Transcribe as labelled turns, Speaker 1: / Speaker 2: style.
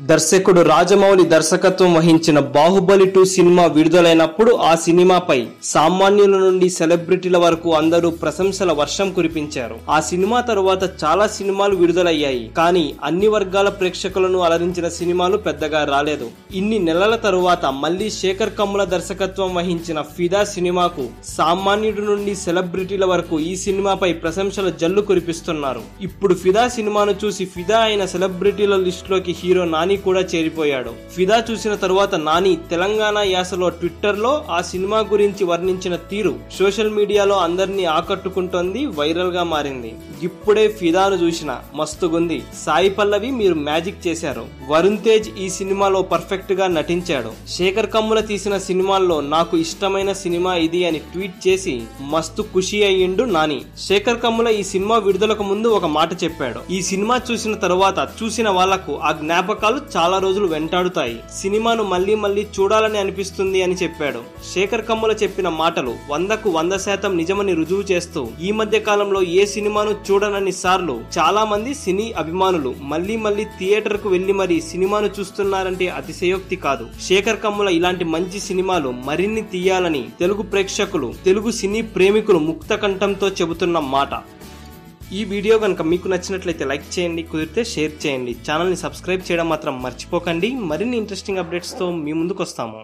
Speaker 1: దర్శకుడు రాజమౌళి దర్శకత్వం వహించిన బాహుబలి 2 సినిమా విడుదలైనప్పుడు ఆ సినిమాపై సామాన్యుల నుండి సెలబ్రిటీల వరకు అందరూ ప్రశంసల వర్షం కురిపించారు. ఆ సినిమా తరువాత చాలా సినిమాలు విడుదలయ్యాయి, కానీ అన్ని వర్గాల ప్రేక్షకులను అలరించిన సినిమాలు పెద్దగా రాలేదు. ఇన్ని నెలల తరువాత మళ్లీ శేఖర్ కమ్ముల దర్శకత్వం వహించిన ఫిదా సినిమాకు సామాన్యుడి నుండి సెలబ్రిటీల వరకు ఈ సినిమాపై ప్రశంసల జల్లు కురిపిస్తున్నారు. ఇప్పుడు ఫిదా సినిమాను చూసి ఫిదా అయిన సెలబ్రిటీల లిస్టులోకి హీరో నాని కూడా చేరిపోయాడు. ఫిదా చూసిన తరువాత నాని తెలంగాణ యాసలో ట్విట్టర్ లో ఆ సినిమా గురించి వర్ణించిన తీరు సోషల్ మీడియాలో అందరినీ ఆకట్టుకుంటోంది, వైరల్ గా మారింది. ఇప్పుడే ఫిదాను చూసిన మస్తుగుంది, సాయి పల్లవి మీరు మ్యాజిక్ చేశారు, వరుణ్ తేజ్ ఈ సినిమాలో పర్ఫెక్ట్ గా నటించాడు, శేఖర్ కమ్ముల తీసిన సినిమాల్లో నాకు ఇష్టమైన సినిమా ఇది అని ట్వీట్ చేసి మస్తు ఖుషి అయ్యిండు నాని. శేఖర్ కమ్ముల ఈ సినిమా విడుదలకు ముందు ఒక మాట చెప్పాడు, ఈ సినిమా చూసిన తరువాత చూసిన వాళ్లకు ఆ జ్ఞాపకాలు చాలా రోజులు వెంటాడుతాయి, సినిమాను మళ్లీ మళ్లీ చూడాలని అనిపిస్తుంది అని చెప్పాడు. శేఖర్ కమ్ముల చెప్పిన మాటలు 100కు 100% నిజమని రుజువు చేస్తూ ఈ మధ్య కాలంలో ఏ సినిమాను చూడనన్ని సార్లు చాలా మంది సినీ అభిమానులు మళ్లీ మళ్లీ థియేటర్ కు వెళ్లి మరీ సినిమాను చూస్తున్నారంటే అతిశయోక్తి కాదు. శేఖర్ కమ్ముల ఇలాంటి మంచి సినిమాలు మరిన్ని తీయాలని తెలుగు ప్రేక్షకులు, తెలుగు సినీ ప్రేమికులు ముక్త కంఠంతో చెబుతున్న మాట. ఈ వీడియో కనుక మీకు నచ్చినట్లయితే లైక్ చేయండి, కుదిరితే షేర్ చేయండి, ఛానల్ ని సబ్స్క్రైబ్ చేయడం మాత్రం మర్చిపోకండి. మరిన్ని ఇంట్రెస్టింగ్ అప్డేట్స్ తో మీ ముందుకు వస్తాము.